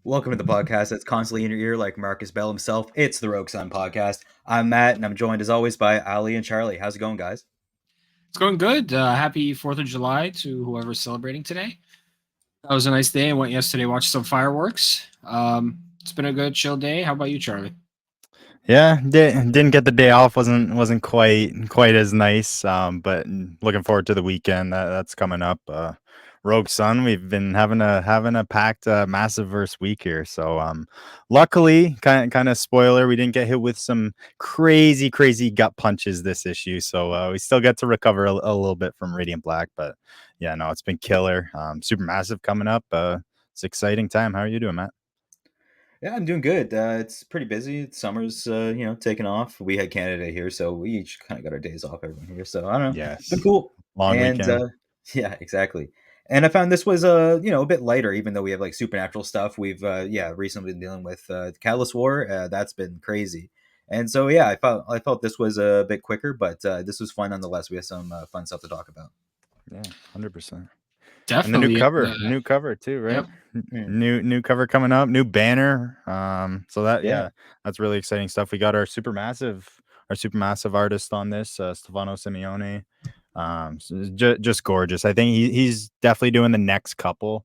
Welcome to the podcast that's constantly in your ear like Marcus Bell himself. It's the Rogue Sun podcast. I'm Matt, and I'm joined as always by Ali and Charlie. How's it going, guys? It's going good. Happy 4th of July to whoever's celebrating today. That was a nice day. I went yesterday, watched some fireworks. It's been a good chill day. How about you, Charlie? Yeah, didn't get the day off. wasn't quite as nice. But looking forward to the weekend that's coming up. Rogue Sun, we've been having a packed massiveverse week here. So luckily, kind of spoiler, we didn't get hit with some crazy gut punches this issue. So we still get to recover a little bit from Radiant Black. But yeah, no, it's been killer. Super massive coming up. It's an exciting time. How are you doing, Matt? Yeah, I'm doing good. It's pretty busy. Summer's, taking off. We had Canada here, so we each kind of got our days off. Everyone here, so I don't know. It's been Yes, cool. long And weekend. yeah, exactly. And I found this was a bit lighter, even though we have like supernatural stuff. We've recently been dealing with the Catalyst War. That's been crazy. And so yeah, I felt this was a bit quicker, but this was fun nonetheless. We have some fun stuff to talk about. Yeah, 100%. And the Definitely. new cover too, right? Yep. Mm. New cover coming up, new banner. So Yeah, that's really exciting stuff. We got our supermassive artist on this, Stefano Simeone. Just gorgeous. I think he's definitely doing the next couple.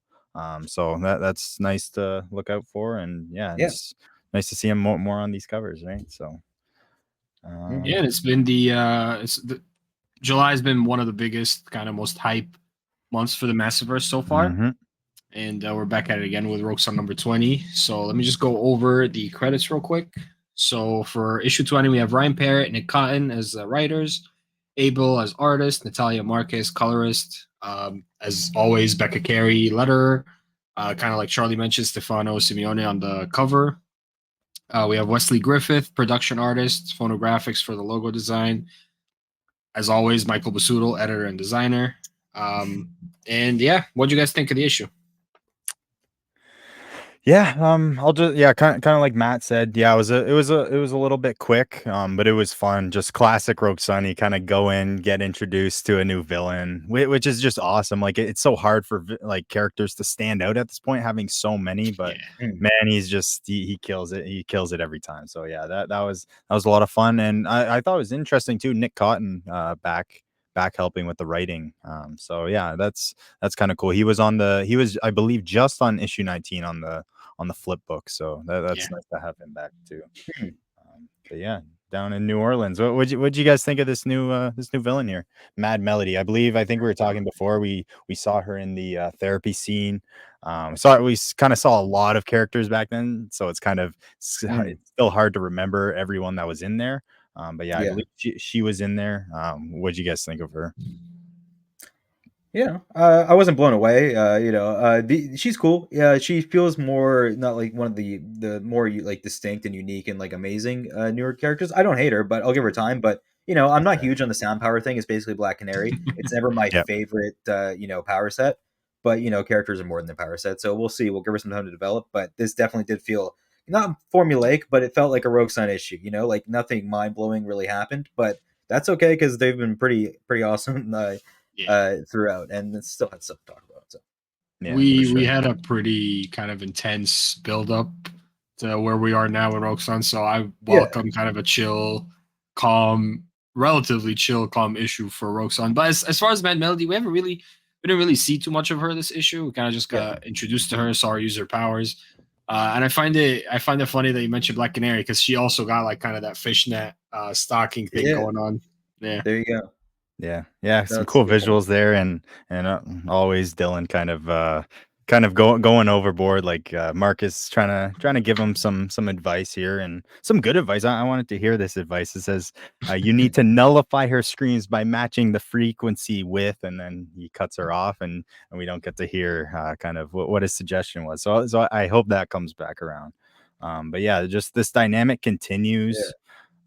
So that's nice to look out for, and yeah, yeah. it's nice to see him more on these covers, right? So, Mhm. Yeah, and it's been July has been one of the biggest, kind of most hype months for the Massiverse so far. mhm. And we're back at it again with Rogue Sun number 20. So let me just go over the credits real quick. So for issue 20, we have Ryan Parrott, Nick Cotton as writers, Abel as artist, Natalia Marquez, colorist. As always, Becca Carey, letterer. Kind of like Charlie mentioned, Stefano Simeone on the cover. We have Wesley Griffith, production artist, phonographics for the logo design. As always, Michael Basuto, editor and designer. And yeah, what do you guys think of the issue? Yeah, I'll just kind of like Matt said. Yeah, it was a little bit quick, but it was fun. Just classic Rogue Sunny, kind of go in, get introduced to a new villain, which is just awesome. Like it's so hard for like characters to stand out at this point, having so many. But Yeah. Mm. man, he kills it. He kills it every time. So yeah, that was a lot of fun, and I thought it was interesting too. Nick Cotton, back helping with the writing. So yeah, that's kind of cool. He was, I believe, just on issue 19 on the flip book. So Yeah. that's nice to have him back too. Hmm. But yeah, down in New Orleans, what'd you guys think of this new villain here, Mad Melody? I think we were talking before. We saw her in the therapy scene. We kind of saw a lot of characters back then, so Mm. it's still hard to remember everyone that was in there. But yeah, I Yeah. believe she was in there. What'd you guys think of her? Yeah, I wasn't blown away. She's cool. Yeah, she feels more not like one of the more like distinct and unique and like amazing newer characters. I don't hate her, but I'll give her time. But I'm not Yeah. huge on the sound power thing. It's basically Black Canary. It's never my Yep. favorite power set. But characters are more than the power set, so we'll see. We'll give her some time to develop. But this definitely did feel not formulaic, but it felt like a Rogue Sun issue. Like nothing mind blowing really happened, but that's okay because they've been pretty awesome. Yeah. Throughout, and it still had stuff to talk about. So Yeah, for We sure. had a pretty kind of intense build up to where we are now in Rogue Sun. So I yeah, welcome kind of a chill, calm, relatively chill, calm issue for Rogue Sun. But as far as Mad Melody, we didn't really see too much of her this issue. We kind of just yeah, got introduced to her, saw her use her powers. And I find it funny that you mentioned Black Canary because she also got like kind of that fishnet stocking thing yeah. going on. Yeah. There you go. Yeah, some That's a cool good point. visuals there, and always Dylan kind of going overboard, like Marcus trying to give him some advice here, and some good advice. I wanted to hear this advice. It says you need to nullify her screams by matching the frequency with, and then he cuts her off, and we don't get to hear kind of what his suggestion was. So I hope that comes back around. But yeah, just this dynamic Yeah, continues.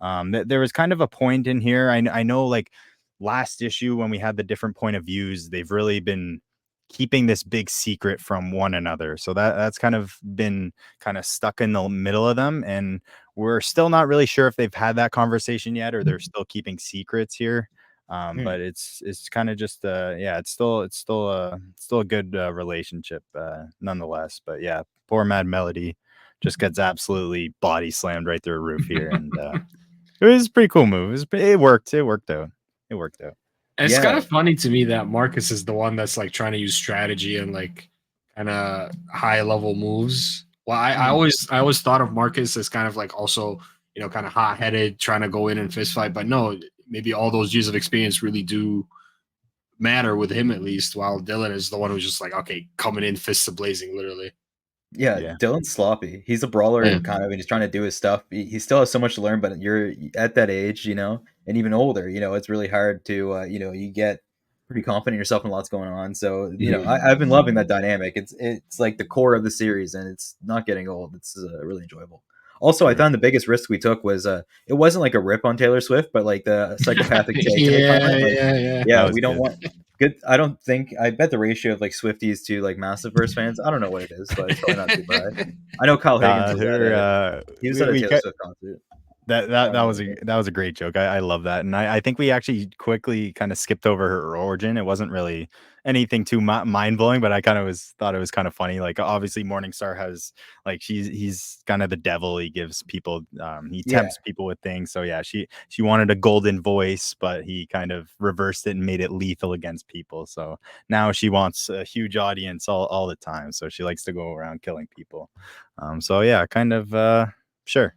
There was kind of a point in here. I know, like last issue when we had the different point of views, they've really been keeping this big secret from one another. So that's kind of been kind of stuck in the middle of them, and we're still not really sure if they've had that conversation yet or they're still keeping secrets here. But it's kind of just yeah, it's still a good relationship nonetheless. But yeah, poor Mad Melody just gets absolutely body slammed right through a roof here, and it was a pretty cool move. It worked. It worked out. It worked out. It's kind Yeah. of funny to me that Marcus is the one that's like trying to use strategy and like kind of high level moves. Well, I always thought of Marcus as kind of like also, kind of hot headed, trying to go in and fist fight. But no, maybe all those years of experience really do matter with him at least. While Dylan is the one who's just like, okay, coming in fists blazing, literally. Yeah, Yeah. Dylan's sloppy. He's a brawler Yeah. and kind of, and he's trying to do his stuff. He still has so much to learn, but you're at that age, and even older, it's really hard to, you get pretty confident in yourself and lots going on. So, I've been loving that dynamic. It's like the core of the series, and it's not getting old. It's really enjoyable. Also, I Sure. found the biggest risk we took was it wasn't like a rip on Taylor Swift, but like the psychopathic take type Yeah, comment. Like, yeah. That yeah, was we don't good. want good. I bet the ratio of like Swifties to like massiveverse fans, I don't know what it is, but it's probably not too bad. I know Kyle Higgins was at Her he was we at a we Taylor ca- Swift concert. that I that don't that know was what a it is. that was a great joke. I love that, and I think we actually quickly kind of skipped over her origin. It wasn't really anything too mind blowing, but I kind of thought it was kind of funny. Like obviously, Morningstar has like he's kind of the devil. He gives people he Yeah, tempts people with things. So yeah, she wanted a golden voice, but he kind of reversed it and made it lethal against people. So now she wants a huge audience all the time. So she likes to go around killing people. So yeah, kind of sure.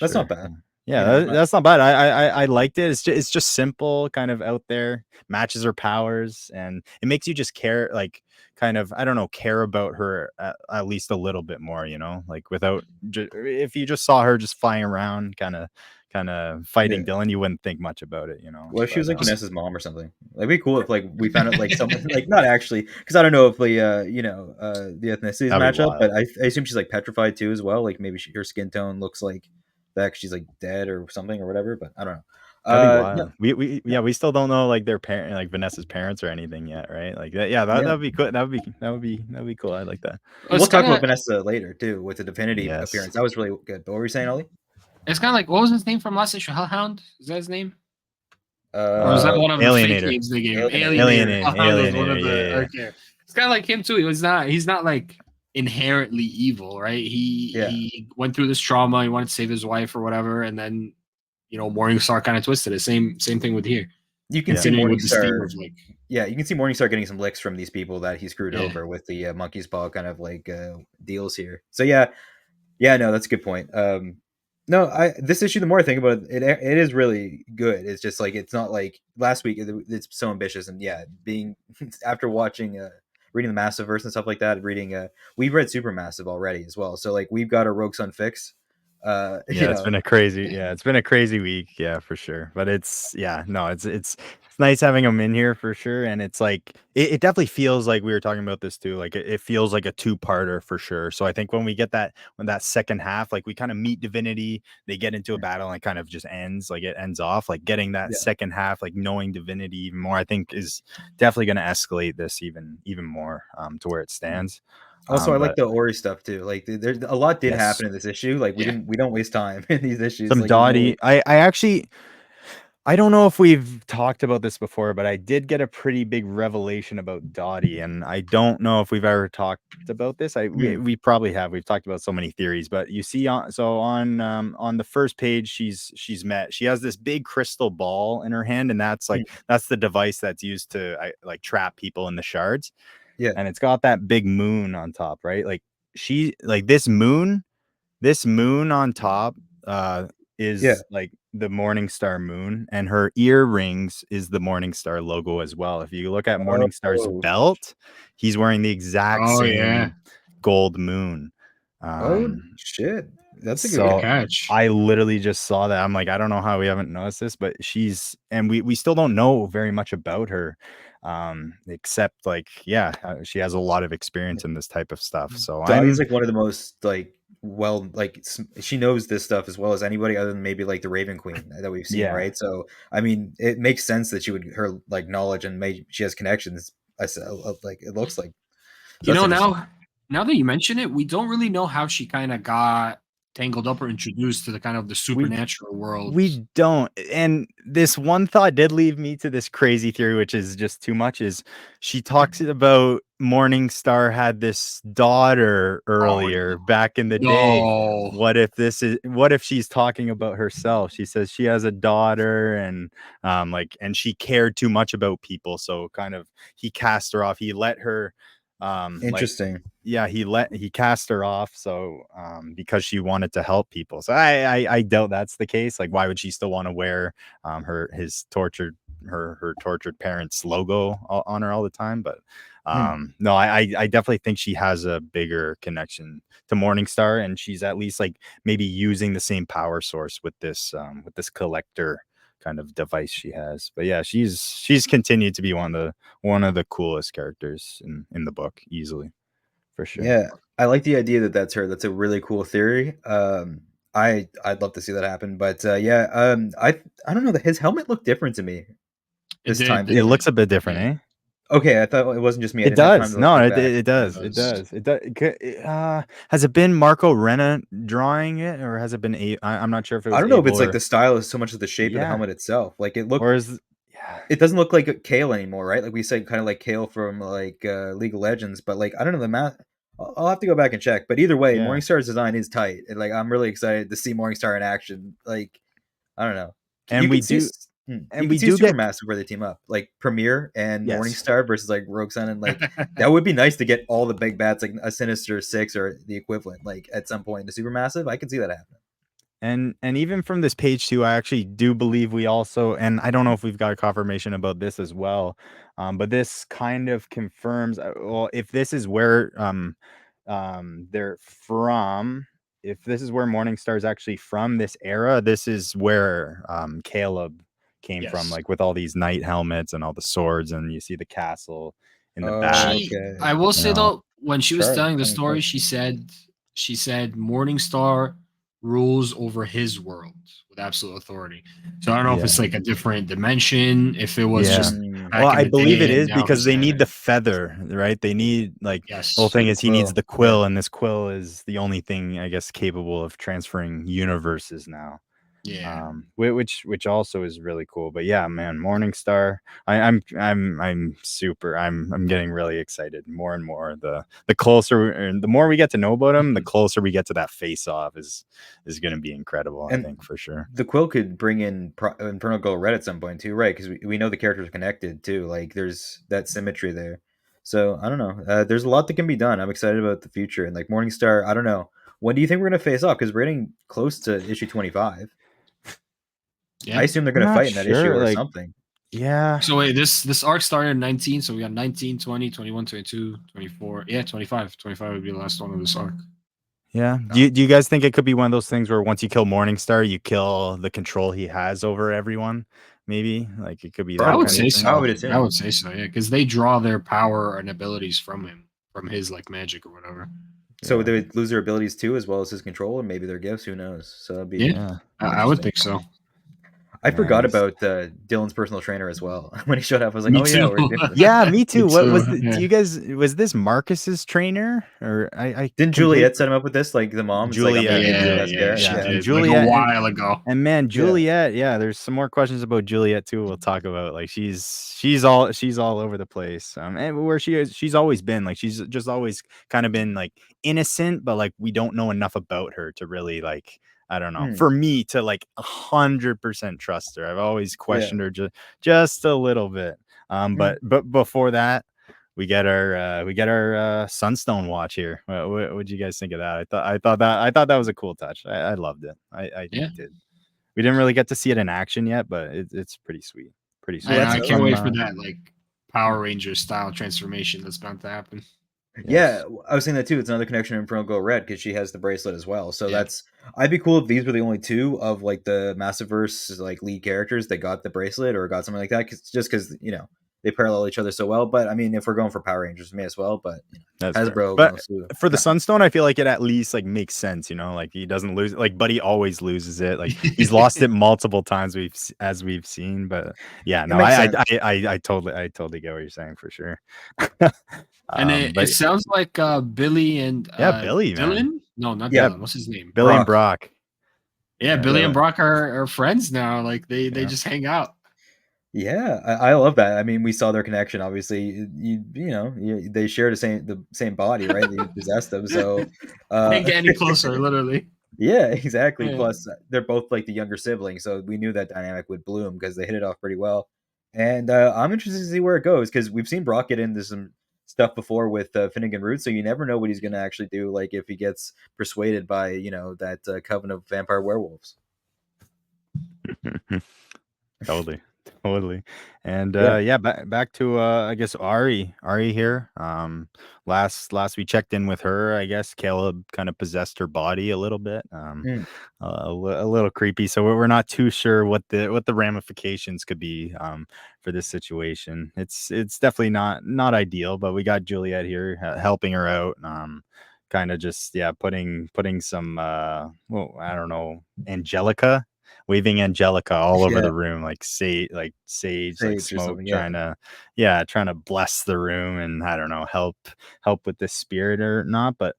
that's not Sure. bad. Yeah, I- that's not bad. I liked it. It's just simple, kind of out there. Matches her powers, and it makes you just care, like kind of I don't know, care about her at least a little bit more. Like without if you just saw her just flying around, kind of fighting yeah. Dylan, you wouldn't think much about it. What if she But was like Vanessa's mom or something? Like, it'd be cool if like we found out like someone like not actually because I don't know if the ethnicities that'd be match up, but wild. I assume she's like petrified too as well. Like maybe her skin tone looks like that 'cause she's like dead or something or whatever. But I don't know. That'd be No, wild. We still don't know like their parent, like Vanessa's parents or anything yet, right? Like that. Yeah, yeah. that'd be cool. That'd be cool. I like that. We'll It's talk kind about of Vanessa later too with the Divinity Yes. appearance. That was really good. But what were you saying, Ollie? it's kind of like, what was his name from last issue? Hellhound? Is that his name? Or is that Uh, one of the fake Alienator. names they gave him? Alienator. Alienator. Hellhound was one Alienator. of the Yeah. okay. It's kind of like him too. He's not like inherently evil, right? He Yeah. he went through this trauma. He wanted to save his wife or whatever, and then Morningstar kind of twisted it. Same thing with here. You can Yeah. see Continuing with this theme Morningstar. of like, Yeah, you can see Morningstar getting some licks from these people that he screwed yeah, over with the monkey's paw kind of like deals here. So yeah, no, that's a good point. No, this issue, the more I think about it, it is really good. It's just like it's not like last week. It's so ambitious, and yeah, being after watching, reading the Massiveverse and stuff like that, reading, we've read Supermassive already as well. So like we've got a Rogue Sun fix. Yeah, it's been a crazy week, yeah, for sure. But it's nice having him in here for sure. And it's like it definitely feels like we were talking about this too. Like it feels like a two-parter for sure. So I think when we get that second half, like we kind of meet Divinity, they get into a battle and it kind of just ends, like it ends off. Like getting that Yeah. second half, like knowing Divinity even more, I think is definitely gonna escalate this even more to where it stands. Also, I like But the Ori stuff too. Like there's a lot did yes, happen in this issue. Like yeah. we don't waste time in these issues. some Like Dottie. I actually I don't know if we've talked about this before, but I did get a pretty big revelation about Dottie, and I don't know if we've ever talked about this. We probably have. We've talked about so many theories, but you see on the first page, she has this big crystal ball in her hand, and that's the device that's used to like trap people in the shards, yeah, and it's got that big moon on top, right? Like this moon on top yeah. is like the Morningstar moon, and her earrings is the Morningstar logo as well. If you look at Morningstar's Oh, belt, he's wearing the exact Oh yeah, same gold moon. oh Um, shit, that's a good good so point. catch. I literally just saw that. I'm like, I don't know how we haven't noticed this, but we still don't know very much about her. Except like, yeah, she has a lot of experience in this type of stuff. So Dottie's I'm like one of the most like she knows this stuff as well as anybody other than maybe like the Raven Queen that we've seen, yeah. right? So I mean, it makes sense that she would her like knowledge and maybe she has connections. Like it looks like so You that's know, interesting. now that you mention it, we don't really know how she kind of got tangled up or introduced to the kind of the supernatural world. We don't. And this one thought did lead me to this crazy theory, which is just too much. Is she talks about Morningstar had this daughter earlier back in the day. No. What if she's talking about herself? She says she has a daughter and and she cared too much about people, so kind of he cast her off. He let her Interesting. he cast her off so because she wanted to help people. So I doubt that's the case. Like, why would she still want to wear her tortured parents logo on her all the time? But no, I definitely think she has a bigger connection to Morningstar, and she's at least like maybe using the same power source with this collector kind of device she has. But yeah, she's continued to be one of the coolest characters in the book, easily, for sure. Yeah, I like the idea that that's her. That's a really cool theory. I'd love to see that happen. But I don't know, that his helmet looked different to me this time. It looks a bit different, eh? Okay, I thought it wasn't just me. I It didn't have time does. to No, look it, back. it does. It does. It does. Has it been Marco Renna drawing it, or has it been I'm not sure if it was I don't know if Abel it's like the style is so much of the shape of the Yeah. helmet itself. Like it or is it doesn't look like Kale anymore, right? Like we said, kind of like Kale from like League of Legends. But like I don't know the math. I'll have to go back and check. But either way, Yeah. Morningstar's design is tight, and like I'm really excited to see Morningstar in action. Like I don't know, And you we could see do you and could we see do get Supermassive where they team up, like Premier and Yes. Morningstar versus like Rogue Sun, and like that would be nice to get all the big bats, like a Sinister Six or the equivalent, like at some point to Supermassive. I could see that happening. And even from this page 2, I actually do believe we also, and I don't know if we've got confirmation about this as well, but this kind of confirms, well, if this is where they're from, if this is where Morningstar is actually from, this era, this is where Caleb came from, like with all these knight helmets and all the swords, and you see the castle in the back. Okay. I will say know. though, when she was Sure, telling the coming story, close. she said Morningstar rules over his world with absolute authority. So I don't know if Yeah. it's like a different dimension, if it was Yeah. just Mm, back Well, in I the believe day it and is now because he's they had need it. the feather, right? They need the whole Yes. thing is he needs quill, the quill, yeah. and this quill is the only thing, I guess, capable of transferring universes now. Yeah. Which also is really cool. But yeah, man, Morningstar, I'm super. I'm getting really excited more and more. The closer and the more we get to know about him, the closer we get to that face off is going to be incredible. I And think for sure. the quill could bring in Infernal Girl Red at some point too, right? Because we know the characters are connected too. Like there's that symmetry there. So I don't know. There's a lot that can be done. I'm excited about the future, and like Morningstar. I don't know. When do you think we're gonna face off? Because we're getting close to issue 25. Yeah. I assume they're I'm gonna not fight in that issue sure. or Like, something. yeah. So wait, this arc started in 19, so we got 19, 20, 21, 22, 24. Yeah, 25. 25 would be the last one of this arc. Yeah. Do you guys think it could be one of those things where once you kill Morningstar, you kill the control he has over everyone? Maybe like it could be that I would kind say of so. I thing. would I assume. would say so, yeah, because they draw their power and abilities from him, from his like magic or whatever. So Yeah. they would lose their abilities too, as well as his control, and maybe their gifts. Who knows? So that'd be Yeah, I would think so. I Man, forgot about Dylan's personal trainer as well. When he showed up, I was like, Me "Oh yeah, too. we're different." Yeah, me too. Me What too. was do Yeah. you guys was this Marcus's trainer or I Didn't complete Juliet set him up with this? Like the mom's like, "I'm gonna give you the Yeah, best yeah, care." she yeah, Yeah, and did like a Juliet while ago. and man, yeah. Juliet, yeah, there's some more questions about Juliet too. We'll talk about like she's all over the place. And where she's always been like she's just always kind of been like innocent, but like we don't know enough about her to really like I don't know. Hmm. For me to like 100% trust her, I've always Yeah. questioned her just a little bit. Hmm. But before that, we get our Sunstone watch here. What did you guys think of that? I thought that was a cool touch. I loved it. I Yeah, did. We didn't really get to see it in action yet, but it's pretty sweet. Pretty Well, sweet. that's I can't wait for Uh, that like Power Ranger style transformation that's bound to happen. Yeah, yes. I was saying that too. It's another connection in Infernal Girl Red because she has the bracelet as well. So Yeah. that's I'd be cool if these were the only two of like the Massiveverse like lead characters that got the bracelet or got something like that. Just because they parallel each other so well. But I mean, if we're going for Power Rangers, may as well. But That's fair. Hasbro, But Sue. for the Sunstone, I feel like it at least like makes sense, like he doesn't lose it. Like Buddy always loses it. Like he's lost it multiple times as we've seen. But yeah, It no, makes I sense. I totally get what you're saying for sure. And it But sounds like Billy and yeah, Billy, man. Dylan. No, not Yeah, Dylan. What's his name? Billy and Brock. Brock. Yeah, Yeah, Billy and Dylan. Brock are friends now. Like they yeah. just hang out. Yeah, I love that. I mean, we saw their connection. Obviously, they share the same body, right? They possessed them, so Can't uh, get any closer, literally. yeah, exactly. Yeah. Plus, they're both like the younger siblings, so we knew that dynamic would bloom because they hit it off pretty well. And I'm interested to see where it goes because we've seen Brock get into some stuff before with Finnegan Root, so you never know what he's going to actually do. Like if he gets persuaded by that coven of vampire werewolves. Totally, totally. And Yeah. yeah, back to I guess Ari here. Last we checked in with her, I guess Caleb kind of possessed her body a little bit. Mm. A little creepy. So we're not too sure what the ramifications could be for this situation. It's definitely not ideal, but we got Juliet here helping her out. Kind of just putting some well, I don't know, Angelica, waving Angelica all over Yeah, the room, like sage, like sage or smoke, something. trying Yeah. to trying to bless the room and I don't know, help with the spirit or not. But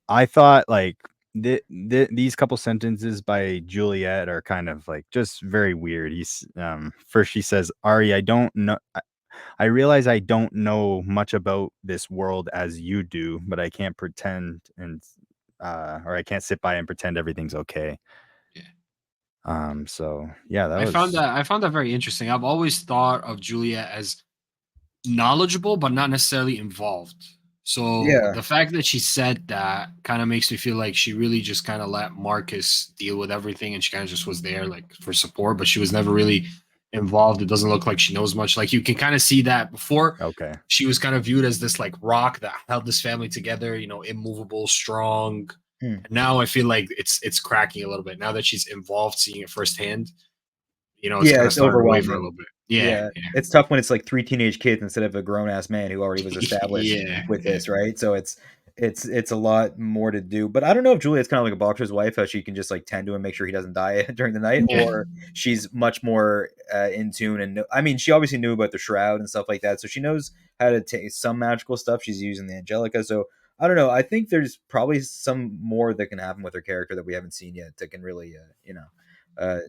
I thought like these couple sentences by Juliet are kind of like just very weird. First she says, Ari, I don't know. I realize I don't know much about this world as you do, but I can't pretend or I can't sit by and pretend everything's okay. Yeah. So yeah, that I was found that very interesting. I've always thought of Julia as knowledgeable but not necessarily involved. So Yeah. the fact that she said that kind of makes me feel like she really just kind of let Marcus deal with everything and she kind of just was there like for support, but she was never really involved. It doesn't look like she knows much. Like you can kind of see that before okay. she was kind of viewed as this like rock that held this family together, immovable, strong. Mm. And now I feel like it's cracking a little bit. Now that she's involved, seeing it firsthand, it's Yeah, kind of it's starting to waver a overwhelming. little bit. Yeah, Yeah, yeah. it's tough when it's like 3 teenage kids instead of a grown ass man who already was established Yeah, with yeah, this, right? So it's a lot more to do. But I don't know if Juliet's kind of like a boxer's wife, how she can just like tend to him, make sure he doesn't die during the night, yeah, or she's much more in tune I mean, she obviously knew about the shroud and stuff like that, so she knows how to take some magical stuff. She's using the Angelica, so I don't know. I think there's probably some more that can happen with her character that we haven't seen yet that can really, uh,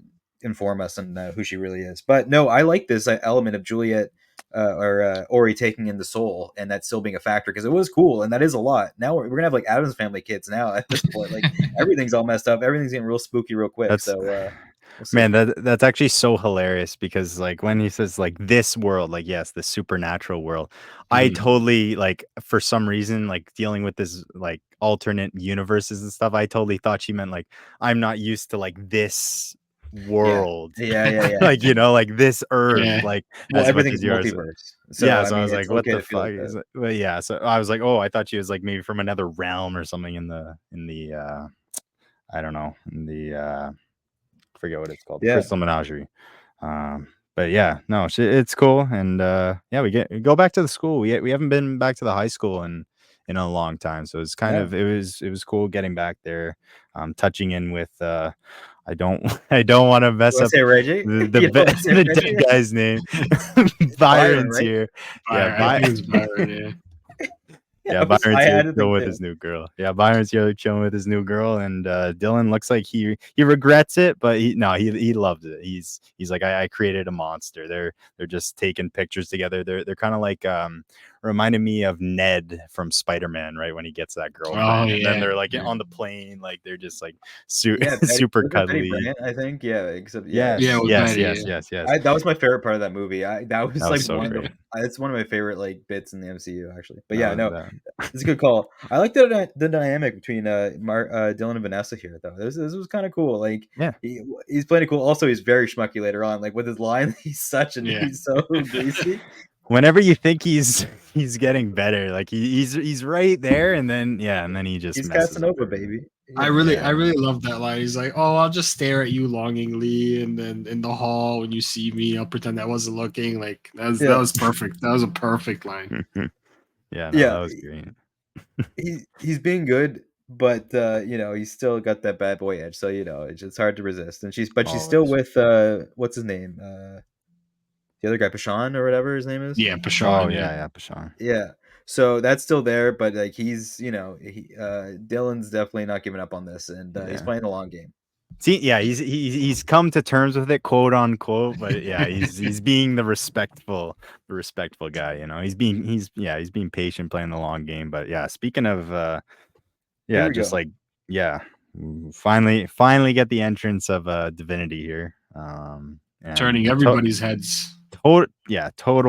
inform us on who she really is. But no, I like this element of Juliet or Ori taking in the soul and that still being a factor because it was cool and that is a lot. Now we're gonna have like Adam's Family kids now at this point. Like everything's all messed up. Everything's getting real spooky real quick. That's So we'll see. man, that's actually so hilarious because like when he says like this world, like yes, the supernatural world, I Mhm. totally like for some reason like dealing with this like alternate universes and stuff, I totally thought she meant like I'm not used to like this Yeah. world. Yeah, yeah, yeah. Like like this earth Yeah, like Well, as much everything's as yours. multiverse. So Yeah, I so I mean was like, it's what okay the to feel fuck like that. is it? Well, yeah, so I was like, oh, I thought she was like maybe from another realm or something in the I don't know, in the forget what it's called, the Yeah. Crystal Menagerie. But yeah, no, it's cool, and yeah, we go back to the school. We haven't been back to the high school in a long time, so it's kind Yeah. of it was cool getting back there, touching in with I don't I don't want to You mess wanna up say Reggie? the You wanna say the Reggie? dead guy's name. It's Byron, Byron's right? here. Yeah, Byron. I think it was Byron. Yeah. Yeah, yeah, I Byron's here had to chilling think with too. his new girl. Yeah, Byron's here chilling with his new girl, and Dylan looks like he regrets it, but he loves it. He's like I created a monster. They're just taking pictures together. They're kind of like reminded me of Ned from Spider-Man, right? When he gets that Oh girlfriend, and then yeah, they're like yeah, on the plane, like they're just like Yeah, Betty super was it Betty cuddly. Brant, I think? Yeah, except yeah, yeah. Yes, With yes, Betty. yes, Yeah. yes, yes. that was my favorite part of that movie. That That was was like so one of the great. it's one of my favorite like bits in the MCU actually. But That yeah, was no, that. it's a good call. I like the dynamic between Dylan and Vanessa here though. This was kind of cool. Like Yeah. he's playing it cool. Also, he's very schmucky later on. Like with his line, Yeah. he's so greasy. Whenever you think he's getting better, like he's right there, and then and then he just He's messes up Casanova, everything. baby. I Yeah, really love that line. He's like, "Oh, I'll just stare at you longingly, and then in the hall when you see me, I'll pretend I wasn't looking." Like that Yeah, was perfect. That was a perfect line. yeah, no, yeah. that was great. He's being good, but he's still got that bad boy edge. So it's hard to resist. And she's still Always. with what's his name? The other guy, Pashan or whatever his name is. Yeah, Oh Pashawn. Yeah, yeah, yeah, Pashan. Yeah. So that's still there, but like he's Dylan's definitely not giving up on this, and he's playing the long game. See, yeah, he's come to terms with it, quote unquote. But yeah, he's being the respectful guy. He's being patient, playing the long game. But yeah, speaking of Here yeah, we just go. like yeah, finally get the entrance of Divinity here. And Turning everybody's heads. total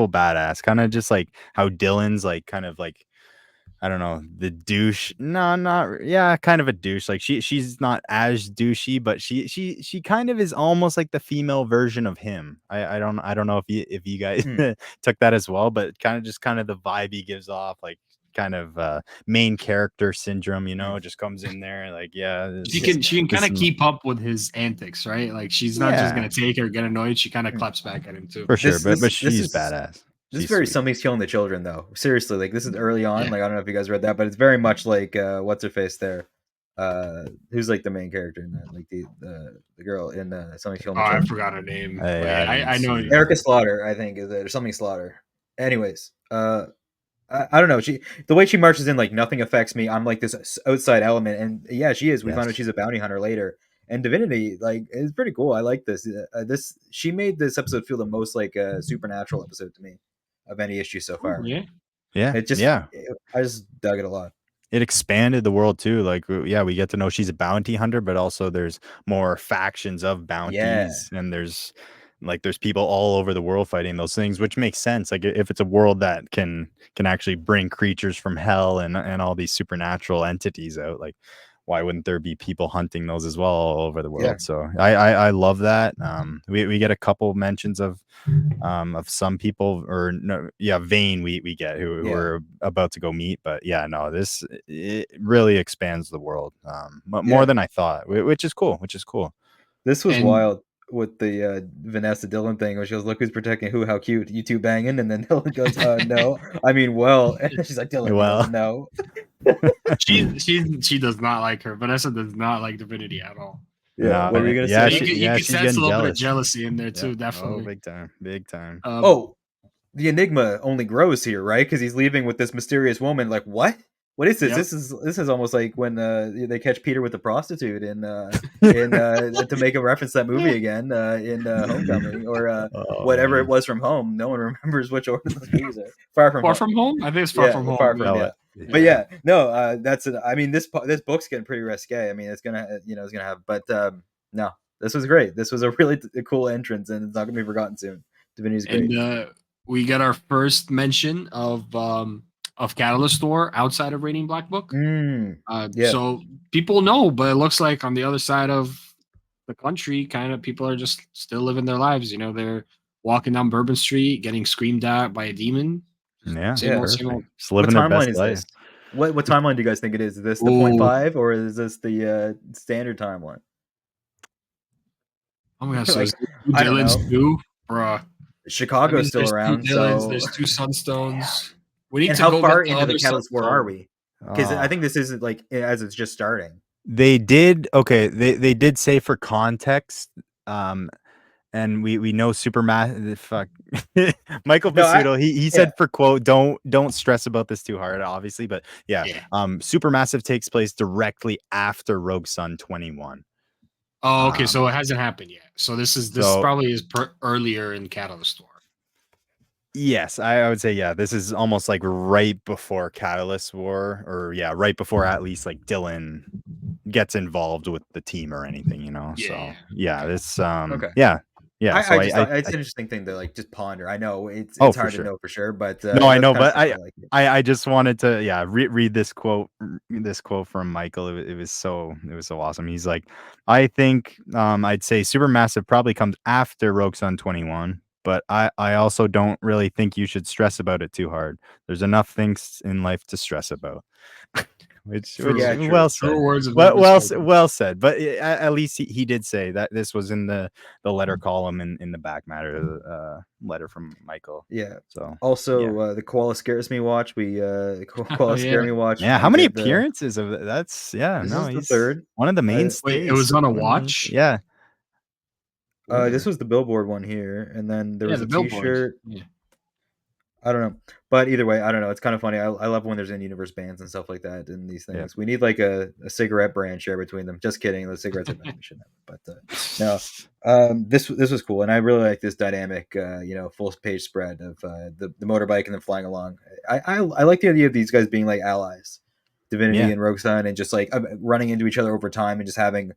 badass. Kind of just like how Dylan's like kind of like, I don't know, the douche. No, not yeah, kind of a douche. Like she's not as douchey, but she kind of is almost like the female version of him. I don't know if you guys took that as well, but kind of the vibe he gives off, like kind of main character syndrome, just comes in there like, yeah, She can kind this of keep up with his antics, right? Like she's not just gonna take it or get annoyed. She kind of claps back at him too. for sure, but This she's is badass. This is She's very sweet. Somebody's Killing the Children, though. Seriously, like this is early on. Yeah. Like I don't know if you guys read that, but it's very much like what's her face there, who's like the main character in that, like the girl in Somebody's Killing Oh, the I Children. forgot her name. I didn't I know. see. Erica Slaughter, I think, is it, or something Slaughter. Anyways, I don't know. The way she marches in, like nothing affects me. I'm like this outside element, and yeah, she is. We found out she's a bounty hunter later. And Divinity, like, is pretty cool. I like this. She made this episode feel the most like a supernatural episode to me of any issue so far. Yeah. Yeah, It just, yeah. I just dug it a lot. It expanded the world too. Like, yeah, we get to know she's a bounty hunter, but also there's more factions of Yeah, bounties, and there's people all over the world fighting those things, which makes sense. Like, if it's a world that can actually bring creatures from hell and all these supernatural entities out, like, why wouldn't there be people hunting those as well all over the yeah, world? So I love that. We get a couple mentions of some people, or no, yeah, Vane we get who yeah, are about to go meet. But yeah, no, this, it really expands the world, more yeah. than I thought, which is cool. This was And wild with the Vanessa Dylan thing, where she goes, "Look who's protecting who? How cute! You two banging?" And then Dylan goes, "No, I mean, well." And she's like, "Dylan, Well, no." she does not like her. Vanessa does not like Divinity at all. Yeah, what were you gonna say? You could she's sense a getting little bit of jealous. jealousy in there too, Yeah. Oh, definitely. big time. Oh, the enigma only grows here, right? Because he's leaving with this mysterious woman. Like, what is this? Yep. This is almost like when they catch Peter with the prostitute in to make a reference to that movie again in Homecoming, or whatever it was from Home. No one remembers which order those movies are. Far From Home. I think it's Far Yeah, From Home. Far From, Yeah. yeah. But yeah, no, that's it. I mean, this book's getting pretty risque. I mean, it's gonna have, but no, this was great. This was a really cool entrance, and it's not gonna be forgotten soon. Divinity's great. And we get our first mention of Catalyst Store outside of Reading Black Book. Yeah. So people know, but it looks like on the other side of the country, kind of people are just still living their lives. They're walking down Bourbon Street, getting screamed at by a demon. Yeah, Same old. just living their best life. What timeline do you guys think it is? Is this the 0.5 or is this the standard timeline? Oh my gosh, so Like, there's two I don't Dylans know. too, bruh. Chicago's still There's around, two Dylans, so there's two Sunstones. We need and to how go far get the into the other Catalyst War are Sunstone. we? Because I think this isn't like as it's just starting. They did they did say, for context, and we know fuck Michael No, Pizzuto, he said, for quote, don't stress about this too hard, obviously, but yeah. Supermassive takes place directly after Rogue Sun 21. Oh, okay, so it hasn't happened yet. So this probably is earlier in Catalyst Store. Yes, I would say, yeah, this is almost like right before Catalyst War, or yeah, right before at least like Dylan gets involved with the team or anything, so yeah, this okay. yeah. I just thought it's an interesting thing to like just ponder. I know it's for hard sure to know for sure, but no, I know, but like I just wanted to read this quote from Michael. It was so awesome. He's like, I think I'd say Supermassive probably comes after Rogue Sun 21, but I also don't really think you should stress about it too hard. There's enough things in life to stress about. Which yeah, true. well said. True words of well said. But at least he did say that this was in the letter column in the back matter letter from Michael. Yeah. So also the Koala Scares Me watch. Koala Scare Me watch. Yeah, how many appearances of that's this is the third. One of the mainstays. Wait, it was on a watch? Yeah. This was the Billboard one here, and then there was a T-shirt. Yeah. I don't know, but either way, I don't know. It's kind of funny. I love when there's in-universe bans and stuff like that in these Yeah. things. We need like a cigarette brand share between them. Just kidding. The cigarettes are bad. We shouldn't have it. But no, this was cool, and I really like this dynamic. Full page spread of the motorbike and then flying along. I like the idea of these guys being like allies, Divinity Yeah. and Rogue Sun, and just like running into each other over time and just having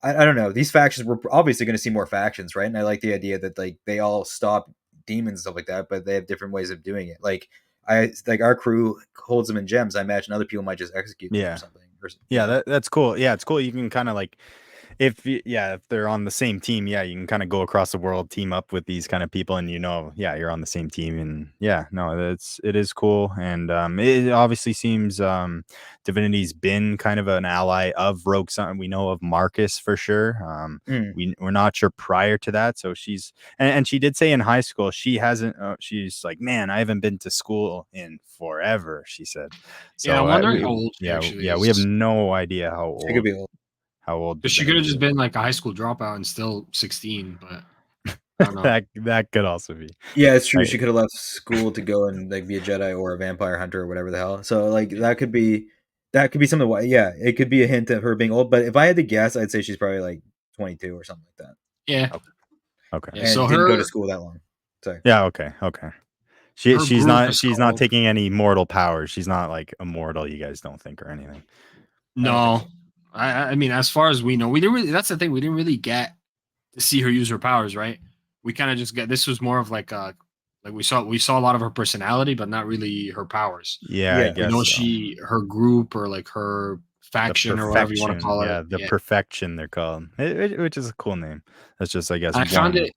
I don't know. These factions, we're obviously going to see more factions, right? And I like the idea that like they all stop demons and stuff like that, but they have different ways of doing it. Like our crew holds them in gems. I imagine other people might just execute them or Yeah. something. Yeah, that's cool. Yeah, it's cool. You can kind of like if they're on the same team, yeah, you can kind of go across the world, team up with these kind of people, and yeah, you're on the same team, and yeah, no, it is cool, and it obviously seems Divinity's been kind of an ally of Rogue Sun. We know of Marcus for sure. Mm. We're not sure prior to that, so she's and she did say in high school she hasn't. She's like, man, I haven't been to school in forever. She said, Yeah, I'm so wondering how old she actually yeah, we have is. no idea She could be old. how old Because she could have Divinity just is. been like a high school dropout and still 16, but I don't know. That could also be. Yeah, it's true. Right. She could have left school to go and like be a Jedi or a vampire hunter or whatever the hell. So like that could be something. Yeah, it could be a hint of her being old. But if I had to guess, I'd say she's probably like 22 or something like that, Yeah. Okay. Yeah. So and didn't go to school that long. Sorry. Yeah. Okay. Okay. her She's group not is she's not called taking any mortal powers. She's not like immortal. You guys don't think or anything. I don't think No. so. I mean, as far as we know, we didn't really. That's the thing. We didn't really get to see her use her powers, right? We kind of just get. This was more of like we saw a lot of her personality, but not really her powers. Yeah, I Yeah. We guess know so. her group or like her The faction or whatever you want to perfection. call it. Yeah, the Yeah. perfection they're called, which is a cool name. That's just, I guess, I found one. it.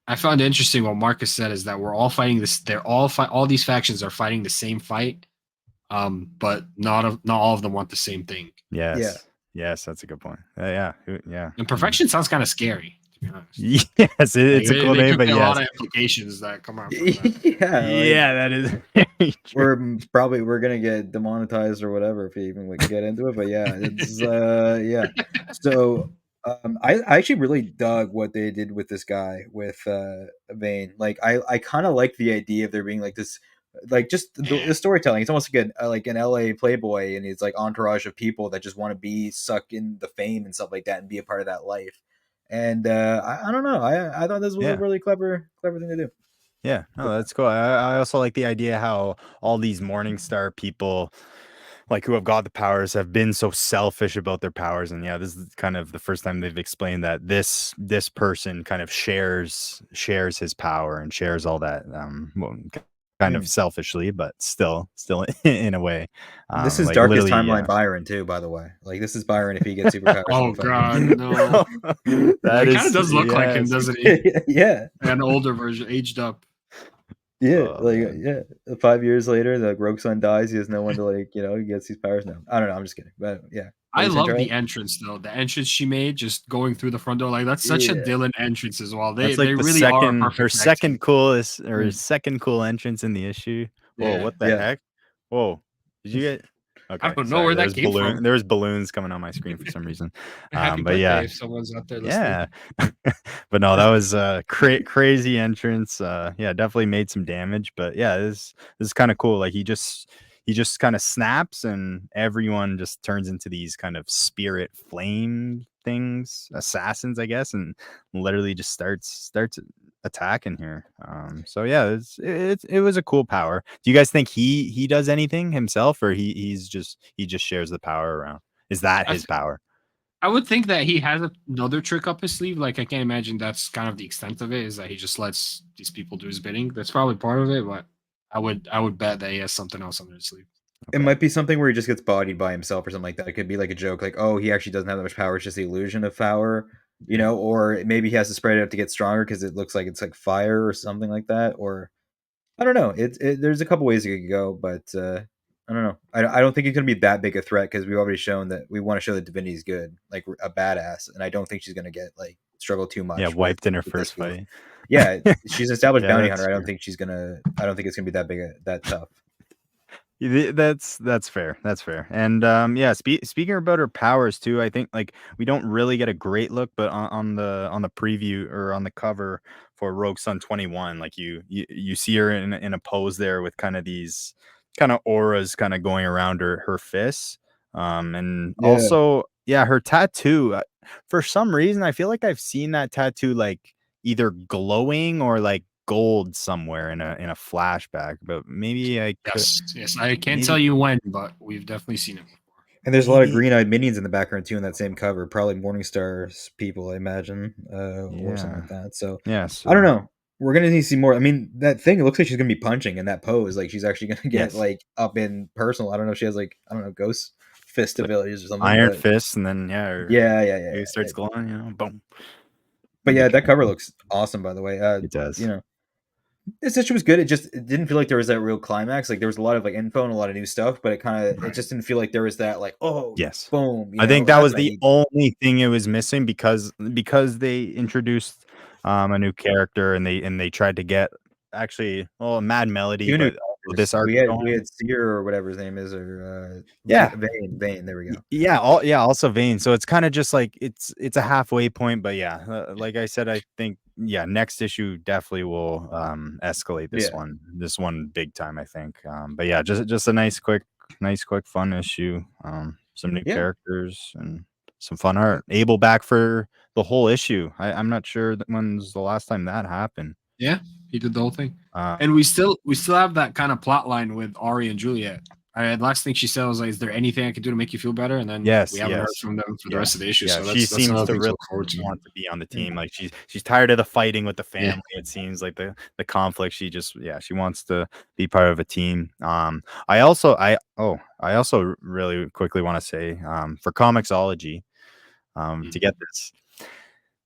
I found it interesting. What Marcus said is that we're all fighting this. They're all fight. All these factions are fighting the same fight, but not all of them want the same thing. Yeah. Yes, that's a good point. Yeah. Yeah. And perfection sounds kind of scary, to be honest. Yes, Like, it's a cool there name, could but be a lot yes. of implications that come out from that. Yeah. Like Yeah, that is very true. we're gonna get demonetized or whatever if we even like, get into it. But yeah, it's yeah. So I actually really dug what they did with this guy with Vane. Like I kind of like the idea of there being like this. Like just Yeah. the storytelling, it's almost like an LA playboy, and it's like entourage of people that just want to be sucked in the fame and stuff like that, and be a part of that life. And I don't know, I thought this was a Yeah. really clever thing to do. Yeah, no, that's cool. I also like the idea how all these Morningstar people, like who have got the powers, have been so selfish about their powers. And yeah, this is kind of the first time they've explained that this person kind of shares his power and shares all that, kind of Mm. selfishly, but still in a way, This is like darkest literally, timeline yeah. Byron too, by the way. Like this is Byron if he gets superpowers in Oh the fight. God, no. That He kind of is does look like him, yes. doesn't he? Yeah, An older version, aged up. yeah, Oh like man. yeah. 5 years later, the Rogue Son dies. He has no one to he gets these powers now. I don't know. I'm just kidding, but yeah. What are I you saying, love Charlie? the entrance though. The entrance she made, just going through the front door, like that's such a Yeah. Dylan entrance as well. They That's like they the really are a her perfect tag second team. coolest or Mm. second cool entrance in the issue. Whoa, Yeah, what the Yeah. heck? Whoa. Did you get I okay, don't know where sorry. that came from. There's balloons coming on my screen for some reason. Happy But birthday yeah. if someone's out there listening. Yeah. But no, that was a crazy entrance. Yeah, definitely made some damage, but yeah, this is kind of cool. Like he just kind of snaps and everyone just turns into these kind of spirit flame things, assassins, I guess, and literally just starts attacking here. So yeah, it was a cool power. Do you guys think he does anything himself, or he just shares the power around? Is that I his th- power? I would think that he has another trick up his sleeve. Like I can't imagine that's kind of the extent of it. Is that he just lets these people do his bidding? That's probably part of it, but I would bet that he has something else under his sleeve. It Okay. might be something where he just gets bodied by himself or something like that. It could be like a joke, like, oh, he actually doesn't have that much power. It's just the illusion of power, Yeah. or maybe he has to spread it out to get stronger because it looks like it's like fire or something like that. Or I don't know. There's a couple ways it could go, but I don't know. I don't think it's gonna be that big a threat because we've already shown that we want to show that Divinity's good, like a badass, and I don't think she's gonna get like struggle too Yeah, much with wiped in her this first field. fight. Yeah, she's an established Yeah, bounty that's hunter. I don't true. think she's gonna. I don't think it's gonna be that tough. That's fair. That's fair. And yeah, speaking about her powers too, I think like we don't really get a great look, but on the preview or on the cover for Rogue Sun 21, like you see her in a pose there with kind of these kind of auras kind of going around her fists. And Yeah. also yeah, her tattoo. For some reason, I feel like I've seen that tattoo like either glowing or like gold somewhere in a flashback, but maybe I could. Yes, yes. I can't Maybe tell you when, but we've definitely seen it before. And there's a lot of maybe green-eyed minions in the background too in that same cover. Probably Morningstar's people, I imagine, or something yeah. like that. So Yeah, I don't so know. We're gonna need to see more. I mean, that thing. It looks like she's gonna be punching in that pose. Like she's actually gonna get yes. like up in personal. I don't know if she has like, I don't know, ghost fist Like abilities or something. iron But fist and then yeah, her yeah, yeah, yeah, face yeah. starts glowing, boom. But That'd be yeah, that cool. cover looks awesome. By the way, It you does. know, this issue was good. It didn't feel like there was that real climax. Like there was a lot of like info and a lot of new stuff, but it Right. just didn't feel like there was that like, oh, Yes. boom. I think that That's was what I the need. only thing it was missing because they introduced a new character and they tried to get actually well a Mad Melody, Two new but this characters. arc We going. had Seer or whatever his name is, or Yeah. Vane. There we go. Yeah, also Vane. So it's kind of just like it's a halfway point, but yeah, like I said, I think yeah, next issue definitely will escalate Yeah, this one big time, I think. But yeah, just a nice quick fun issue. Some new yeah. characters and some fun art. Abel back for the whole issue. I'm not sure when's the last time that happened. Yeah, he did the whole thing. Uh And we still have that kind of plot line with Ari and Juliet. Last thing she said was like, "Is there anything I could do to make you feel better?" And then we yes, haven't heard yes. from them for the Yeah. rest of the issue. Yeah, So she that's seems another to thing to really look forward to. want to be on the Yeah. team, like, she's tired of the fighting with the Yeah. family, it seems like the conflict, she just yeah, she wants to be part of a team. I also really quickly wanna say, for Comixology, to Mhm. get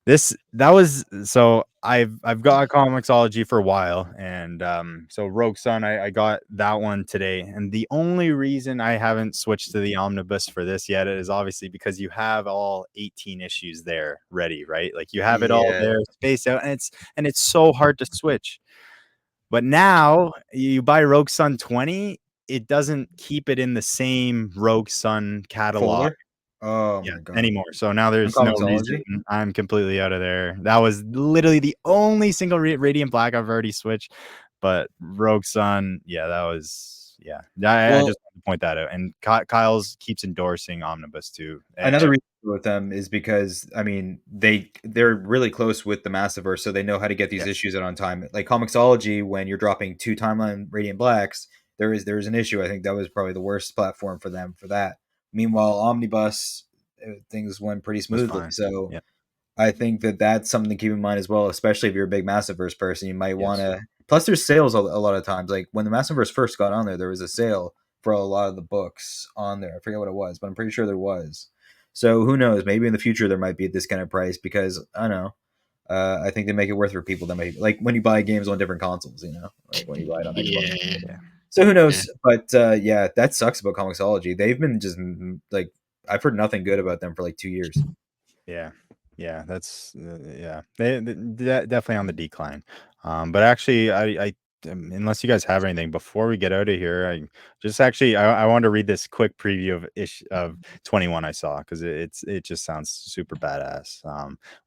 this that was so I've got Comixology for a while, and so Rogue Sun, I got that one today, and the only reason I haven't switched to the omnibus for this yet is obviously because you have all 18 issues there ready, right? Like you have it all Yeah. there spaced out, and it's so hard to switch. But now you buy Rogue Sun 20, it doesn't keep it in the same Rogue Sun catalog. Folder. Oh Yeah, my god. anymore. So now On there's no reason. Comixology. I'm completely out of there. That was literally the only single Radiant Black I've already switched. But Rogue Sun, yeah, that was yeah. I Well, just want to point that out. And Kyle's keeps endorsing Omnibus too. another reason with them is because I mean they're really close with the Massiverse, so they know how to get these Yes, issues out on time. Like Comixology, when you're dropping two timeline Radiant Blacks, there is an issue. I think that was probably the worst platform for them for that. Meanwhile, Omnibus, things went pretty was smoothly. fine. So Yeah. I think that that's something to keep in mind as well, especially if you're a big Massiverse person. You might want Yes. to. Plus, there's sales a lot of times. Like when the Massiverse first got on there was a sale for a lot of the books on there. I forget what it was, but I'm pretty sure there was. So who knows? Maybe in the future there might be a discounted price because I don't know. I think they make it worth for people that may like when you buy games on different consoles. Like when you buy it on Xbox. Yeah. Yeah. So who Yeah. knows? But yeah, that sucks about Comixology. They've been just like I've heard nothing good about them for like 2 years. Yeah. Yeah, that's yeah. Definitely on the decline. But actually, unless you guys have anything before we get out of here, I want to read this quick preview of 21 I saw because it just sounds super badass.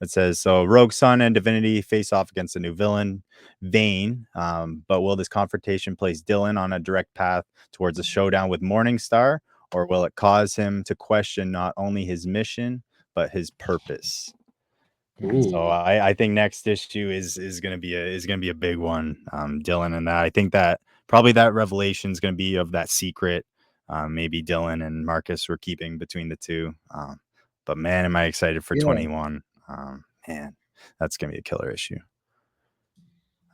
It says so: Rogue Sun and Divinity face off against a new villain, Vane. But will this confrontation place Dylan on a direct path towards a showdown with Morningstar, or will it cause him to question not only his mission but his purpose? So Ooh. I think next issue is gonna be a big one, Dylan, and that I think that probably that revelation is gonna be of that secret. Maybe Dylan and Marcus were keeping between the two. But man, am I excited for Yeah. 21. Man, that's gonna be a killer issue.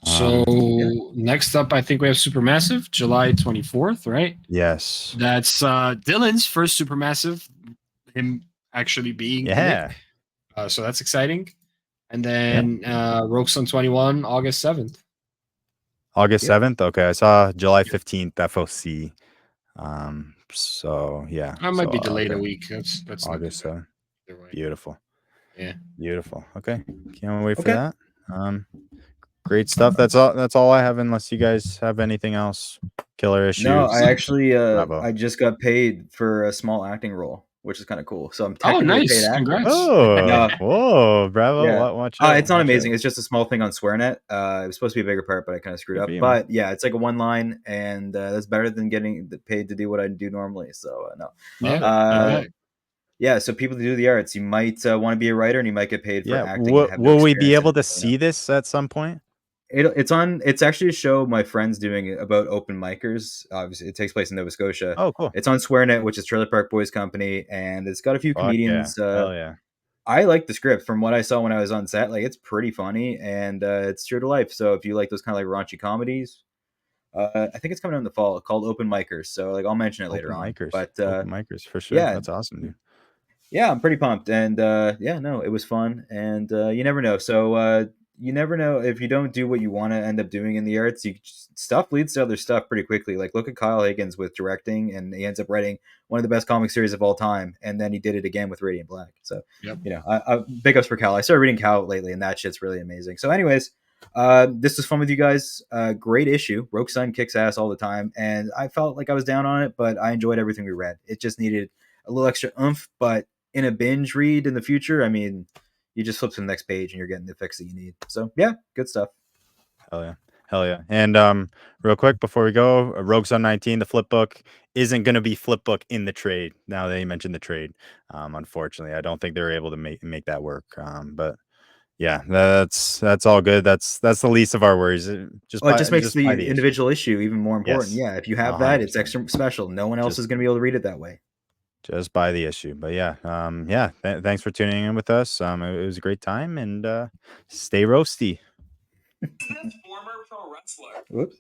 So Yeah. next up, I think we have Supermassive, July 24th, right? Yes. That's Dylan's first Supermassive, him actually being in it. Yeah. So that's exciting. And Yeah. then Rogue Sun 21, August 7th. August Yep. 7th. Okay, I saw July 15th FOC. So yeah. I might So be delayed a okay. week. That's not too August bad 7th. either way. Beautiful. Yeah. Beautiful. Okay. Can't wait for Okay. that. Um Great stuff. That's all. That's all I have. Unless you guys have anything else. Killer No, issues. I actually Bravo. I just got paid for a small acting role, which is kind of cool. So I'm Oh, technically a paid nice! actor. Congrats. Oh, No, whoa, bravo! yeah. Watch out! It's not Watch amazing. out! It's just a small thing on SwearNet. It was supposed to be a bigger part, but I kind of screwed Good for up. you, man. But yeah, it's like a one line, and that's better than getting paid to do what I do normally. So no. Yeah, Uh, yeah. yeah. So people who do the arts, you might want to be a writer, and you might get paid for Yeah. acting and have no Will we be experience in able it. to So, no. see this at some point? It's on. It's actually a show my friend's doing about open micers. Obviously, it takes place in Nova Scotia. Oh, cool. It's on SwearNet, which is Trailer Park Boys Company, and it's got a few Fuck yeah! comedians. Hell yeah! I like the script from what I saw when I was on set. Like, it's pretty funny and it's true to life. So if you like those kind of like raunchy comedies, I think it's coming out in the fall called Open Micers. So like I'll mention it later on. But Open micers for sure. yeah, That's awesome, dude. yeah, I'm pretty pumped, and yeah, no, it was fun, and you never know. So you never know if you don't do what you want to end up doing in the arts. Stuff leads to other stuff pretty quickly. Like look at Kyle Higgins with directing, and he ends up writing one of the best comic series of all time, and then he did it again with Radiant Black. So Yep. you know, big ups for Cal. I started reading Cal lately, and that shit's really amazing. So, anyways. This was fun with you guys. Great issue. Rogue Sun kicks ass all the time, and I felt like I was down on it, but I enjoyed everything we read. It just needed a little extra oomph, but in a binge read in the future, I mean, you just flip to the next page and you're getting the fix that you need. So yeah, good stuff. Hell yeah. Hell yeah. And real quick before we go, Rogue Sun 19, the flip book isn't going to be flip book in the trade. Now that you mentioned the trade, unfortunately, I don't think they're able to make that work. But yeah, that's all good. That's the least of our worries. Well, it just makes Buy the the issue. individual issue even more important. Yes, Yeah, if you have that, it's 100%. extra special. No one else Just is going to be able to read it that way. just buy the issue. But yeah, yeah. Thanks for tuning in with us. It was a great time, and stay roasty. Whoops.